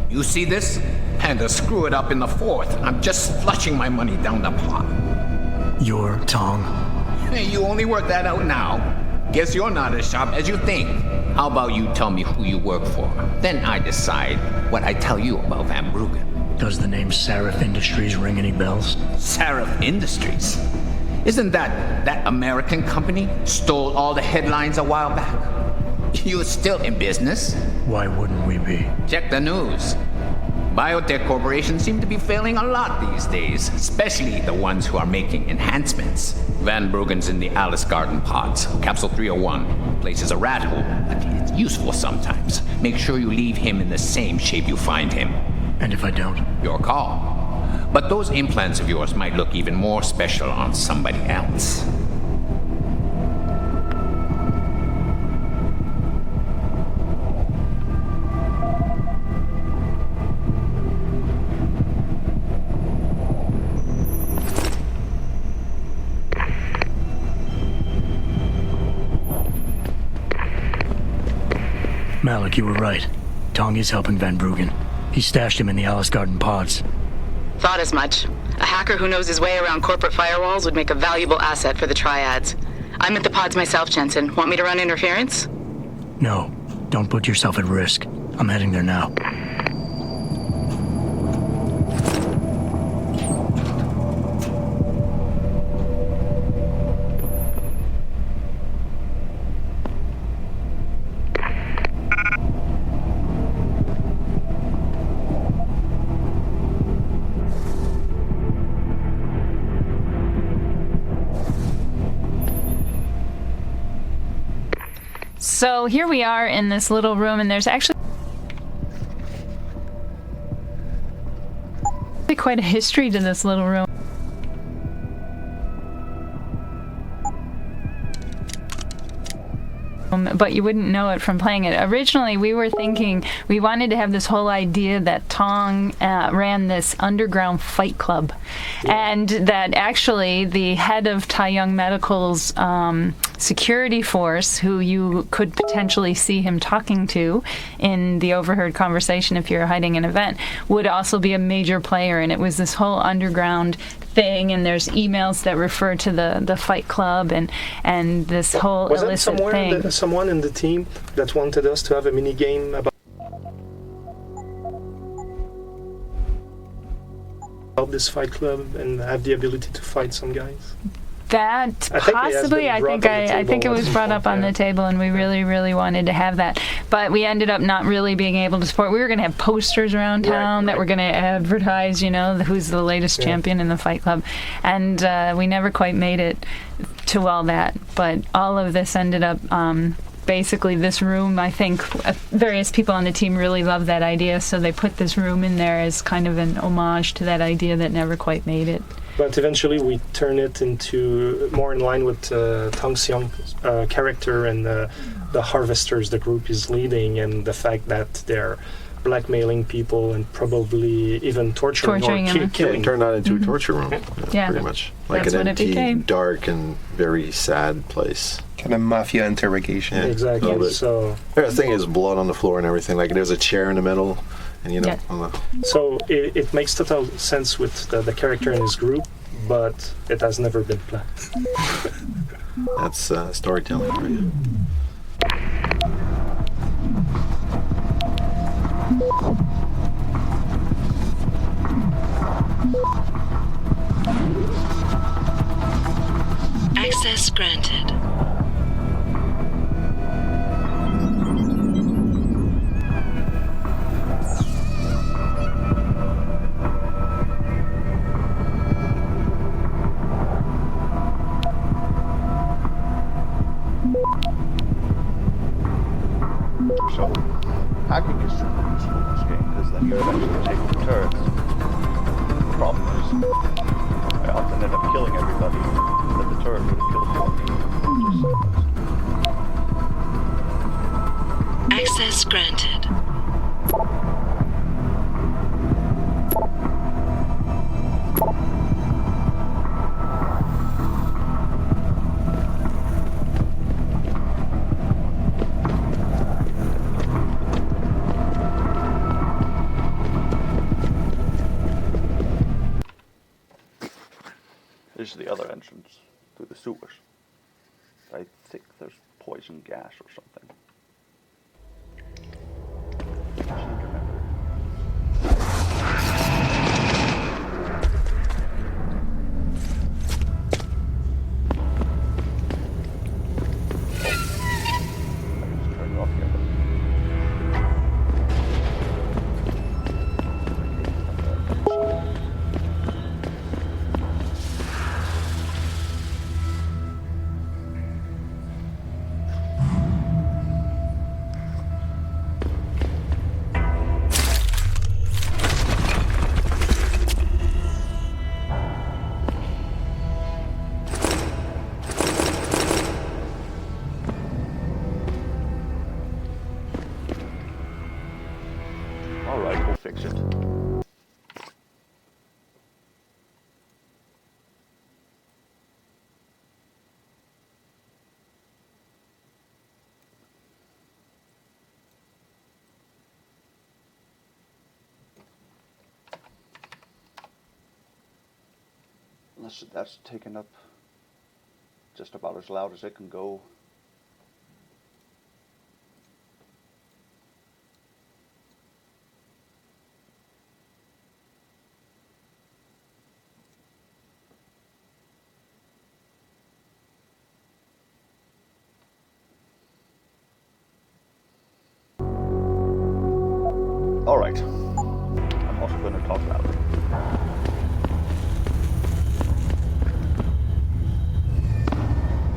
You see this? And to screw it up in the fourth, I'm just flushing my money down the pot. You're Tong. Hey, you only work that out now. Guess you're not as sharp as you think. How about you tell me who you work for? Then I decide what I tell you about Van Bruggen. Does the name Seraph Industries ring any bells? Seraph Industries? Isn't that American company stole all the headlines a while back? You're still in business? Why wouldn't we be? Check the news. Biotech corporations seem to be failing a lot these days, especially the ones who are making enhancements. Van Bruggen's in the Alice Garden pods. Capsule 301. Place is a rat hole, but it's useful sometimes. Make sure you leave him in the same shape you find him. And if I don't? Your call. But those implants of yours might look even more special on somebody else. Malik, you were right. Tong is helping Van Bruggen. He stashed him in the Alice Garden pods. Thought as much. A hacker who knows his way around corporate firewalls would make a valuable asset for the Triads. I'm at the pods myself, Jensen. Want me to run interference? No, don't put yourself at risk. I'm heading there now. So here we are in this little room, and there's actually quite a history to this little room. But you wouldn't know it from playing it. Originally, we were thinking we wanted to have this whole idea that Tong ran this underground fight club, and that actually the head of Taiyang Medical's security force, who you could potentially see him talking to in the overheard conversation if you're hiding an event, would also be a major player. And it was this whole underground thing, and there's emails that refer to the fight club and this whole illicit thing. Someone in the team that wanted us to have a mini game about this fight club and have the ability to fight some guys? That possibly, I think it was brought up on the table, and we really wanted to have that, but we ended up not really being able to support. We were going to have posters around town that were going to advertise, who's the latest champion in the fight club, and we never quite made it to all that. But all of this ended up basically this room. I think various people on the team really loved that idea, so they put this room in there as kind of an homage to that idea that never quite made it. But eventually we turn it into more in line with Tong Xiong's character and the harvesters the group is leading, and the fact that they're blackmailing people and probably even torturing or killing. It turned out into a torture room, pretty much. Like That's an empty, dark, and very sad place. Kind of mafia interrogation. Yeah, exactly. So the thing is blood on the floor and everything. Like there's a chair in the middle. And so it makes total sense with the character in his group, but it has never been planned. That's storytelling for you. Access granted. So, hacking is super useful in this game, because then you're actually taking turns. is the other entrance to the sewers. I think there's poison gas or something. I seem to remember. Alright, we'll fix it. Unless that's taken up just about as loud as it can go. Alright. I'm also going to talk louder.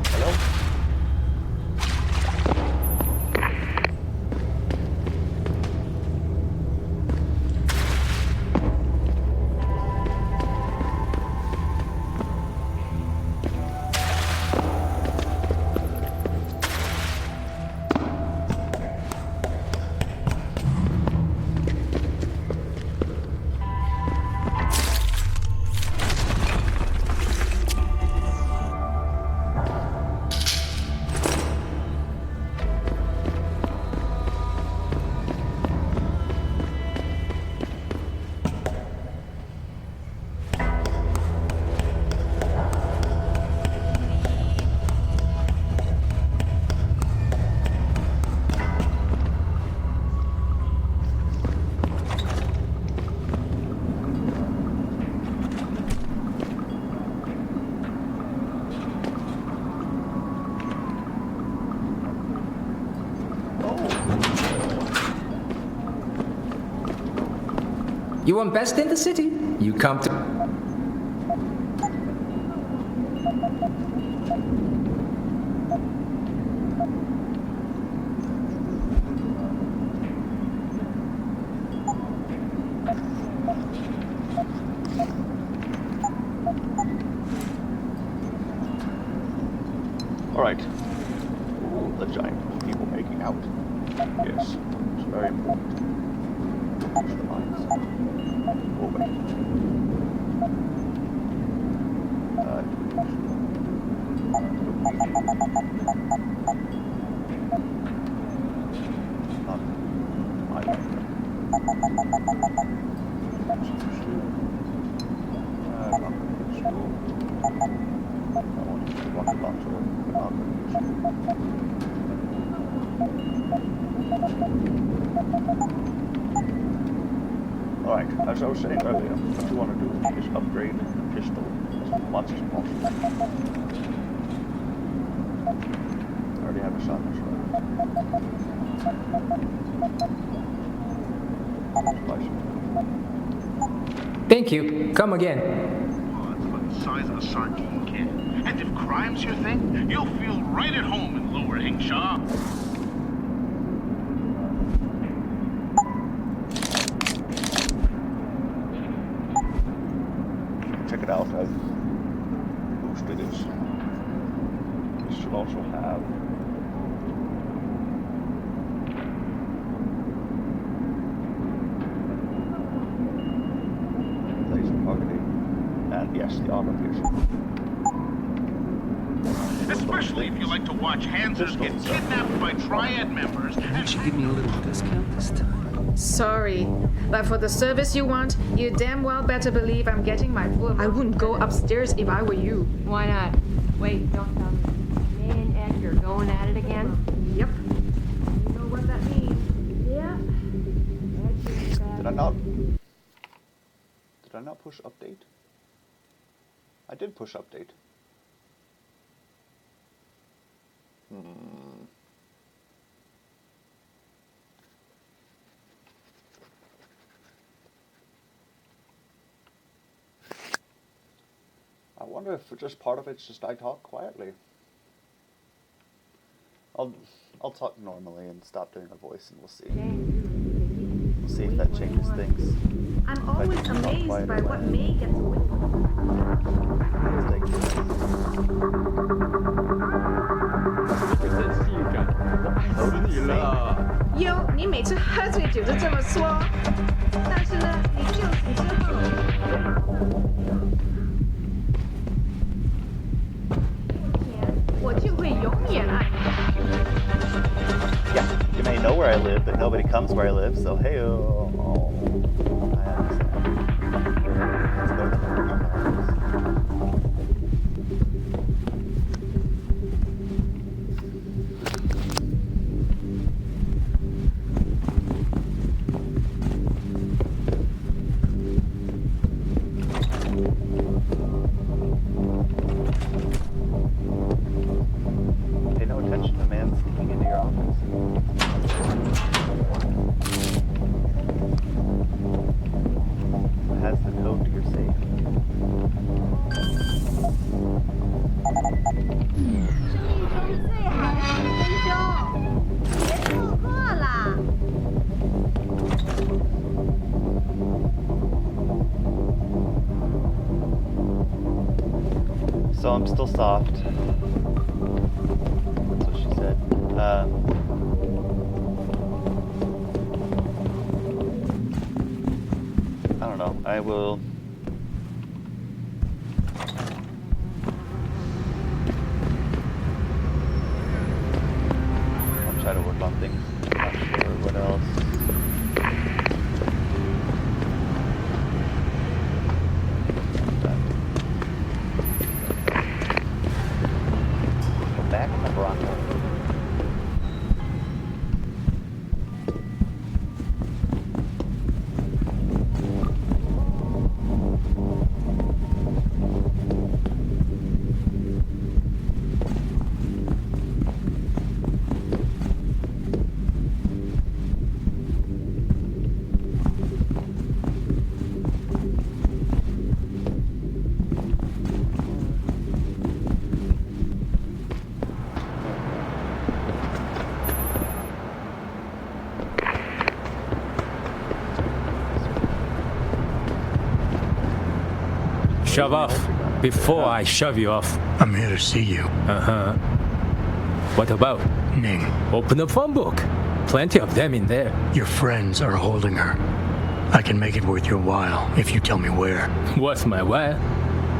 Hello? You want best in the city? You come to... Alright. The giant people making out. Yes, it's very important. Push the lines. Oh, wait. Alright, as I was saying earlier, what you want to do is upgrade the pistol as much as possible. I already have a silencer. Thank you. Come again. Oh, it's about the size of a sardine can. And if crime's your thing, you'll feel right at home in Lower Hingshaw. Check it out, I've boosted it. This should also have laser targeting, and yes, the armor piercing. Especially if you like to watch Hansers get kidnapped by Triad members. Why don't you give me a little discount this time? Sorry, but for the service you want, you damn well better believe I'm getting my full. I wouldn't go upstairs if I were you. Why not? Wait, don't tell me. May and Ed are going at it again? Yep. You know what that means. Yeah. Did I not push update? I did push update. I wonder if just part of it's just I talk quietly. I'll talk normally and stop doing a voice, and we'll see. We'll see if that changes things. I'm always amazed by what May gets away with. 哟，你每次喝醉酒都这么说，但是呢，你就死之后，我就会永远爱你。 Yeah, you may know where I live, but nobody comes where I live, so hey oh, I understand. Let's go to the Pay no attention to man sneaking into your office. It has the code to your safe. 最好的几分钟，别错过啦！ So I'm still soft. That's what she said. I don't know. I will. I'll try to work on things. Not sure what else. Back in the Bronco. Shove off before I shove you off. I'm here to see you. Uh-huh. What about? Ning. Open the phone book. Plenty of them in there. Your friends are holding her. I can make it worth your while if you tell me where. Worth my while?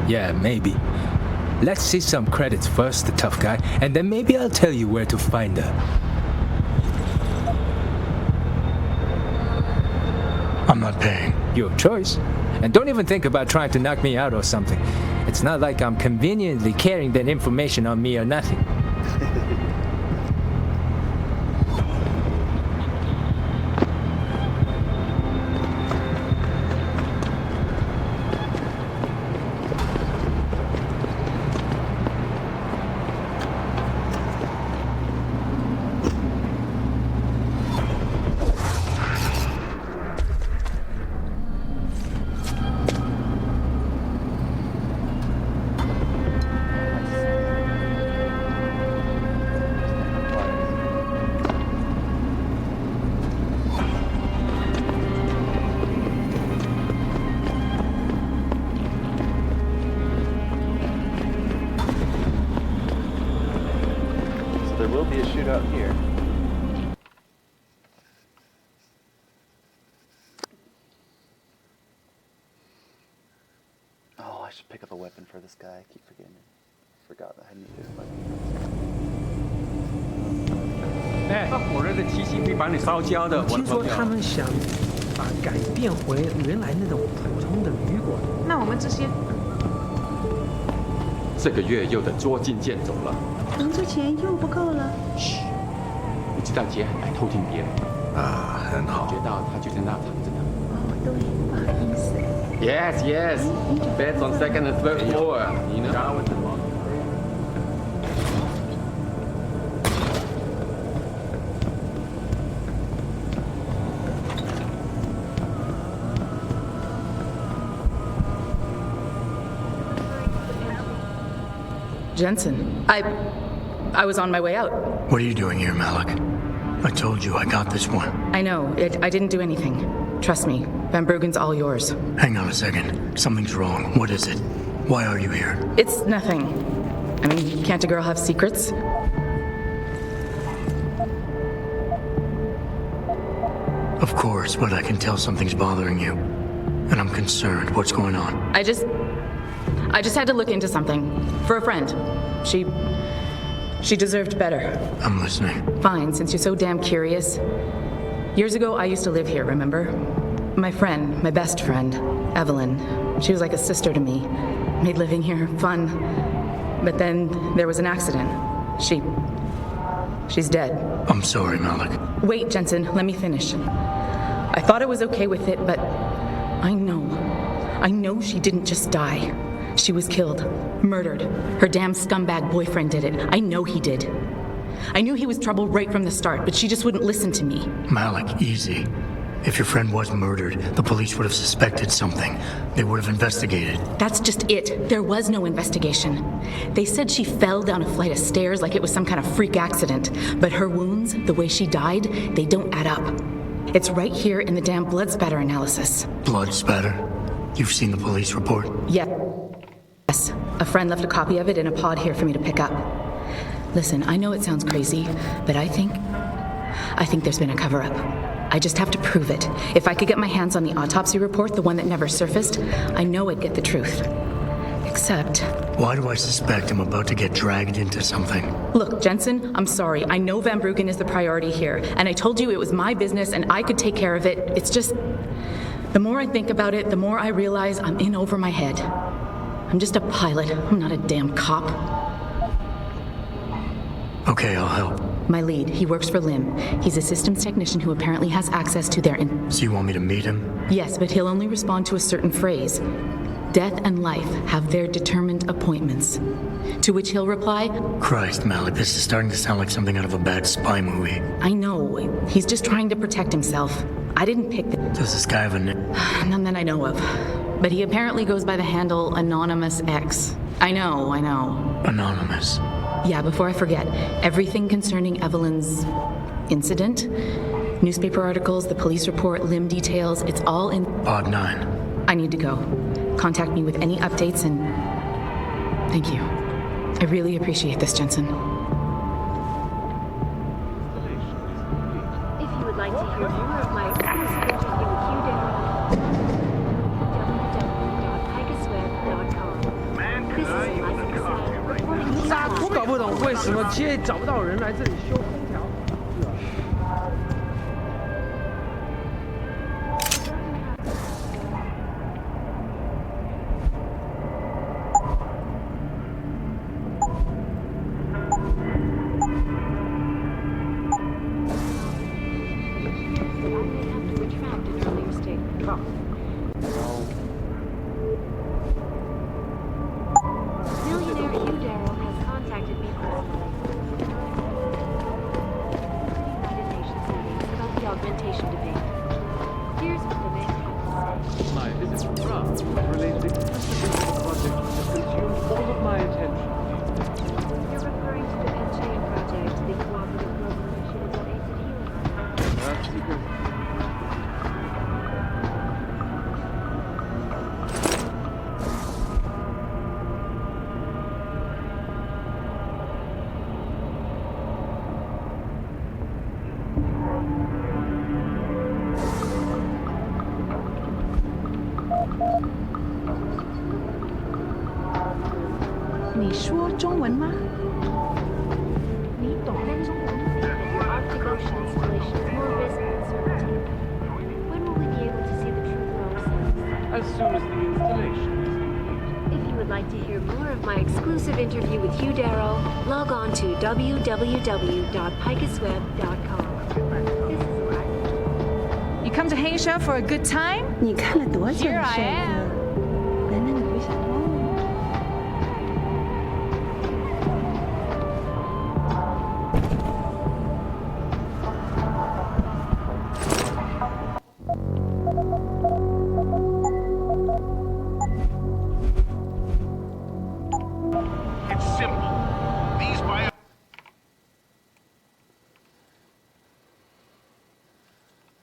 Yeah, maybe. Let's see some credits first, the tough guy, and then maybe I'll tell you where to find her. I'm not paying. Your choice. And don't even think about trying to knock me out or something. It's not like I'm conveniently carrying that information on me or nothing. There will be a shootout here. Oh, I should pick up a weapon for this guy. I keep forgetting it. Forgot that I needed it. 那火热的气息会把你烧焦的。听说他们想把改变回原来那种普通的旅馆。那我们这些这个月又得捉襟见肘了。能之钱又不够了。嘘，你知道杰很爱偷听别人啊，很好。觉得他就在那躺着呢。哦，对，不好意思。Yes, yes. Beds on second and third floor. You know. Jensen, I was on my way out. What are you doing here, Malik? I told you I got this one. I know. I didn't do anything. Trust me. Van Bruggen's all yours. Hang on a second. Something's wrong. What is it? Why are you here? It's nothing. I mean, can't a girl have secrets? Of course, but I can tell something's bothering you. And I'm concerned. What's going on? I just had to look into something. For a friend. She deserved better. I'm listening. Fine, since you're so damn curious. Years ago, I used to live here, remember? My friend, my best friend, Evelyn. She was like a sister to me. Made living here fun. But then there was an accident. She's dead. I'm sorry, Malik. Wait, Jensen, let me finish. I thought I was okay with it, but I know she didn't just die. She was killed. Murdered. Her damn scumbag boyfriend did it. I know he did. I knew he was trouble right from the start, but she just wouldn't listen to me. Malik, easy. If your friend was murdered, the police would have suspected something. They would have investigated. That's just it. There was no investigation. They said she fell down a flight of stairs like it was some kind of freak accident. But her wounds, the way she died, they don't add up. It's right here in the damn blood spatter analysis. Blood spatter? You've seen the police report? Yes. A friend left a copy of it in a pod here for me to pick up. Listen, I know it sounds crazy, but I think there's been a cover-up. I just have to prove it. If I could get my hands on the autopsy report, the one that never surfaced, I know I'd get the truth. Except... Why do I suspect I'm about to get dragged into something? Look, Jensen, I'm sorry. I know Van Bruggen is the priority here, and I told you it was my business and I could take care of it. It's just... The more I think about it, the more I realize I'm in over my head. I'm just a pilot. I'm not a damn cop. Okay, I'll help. My lead, he works for Lim. He's a systems technician who apparently has access to their... So you want me to meet him? Yes, but he'll only respond to a certain phrase. Death and life have their determined appointments. To which he'll reply... Christ, Malik, this is starting to sound like something out of a bad spy movie. I know. He's just trying to protect himself. I didn't pick the... Does this guy have a name? None that I know of. But he apparently goes by the handle Anonymous X. I know. Anonymous. Yeah, before I forget, everything concerning Evelyn's incident, newspaper articles, the police report, Lim details, it's all in... Pod 9. I need to go. Contact me with any updates and... Thank you. I really appreciate this, Jensen. If you would like to hear more of my exclusive interview with Hugh Darrell, www.pegasusweb.com. This is Eliza Casal, reporting to you live. 我搞不懂为什么街找不到人来这里修空调。Millionaire Hugh Darrell has contacted me personally. United Nations meetings about the augmentation debate. Here's what the man had to say. My visit from France was related exclusively to the project which has consumed all of my attention. You're referring to the Penchain project, the cooperative global initiative that aims at healing. That's because... motion installations more visible at certain tables. When will we be able to see the truth for ourselves? As soon as the installation is If you would like to hear more of my exclusive interview with Hugh Darrow, log on to www.picusweb.com. You come to Haisha for a good time? 你看了多久 Here 的 I 片 am. 子？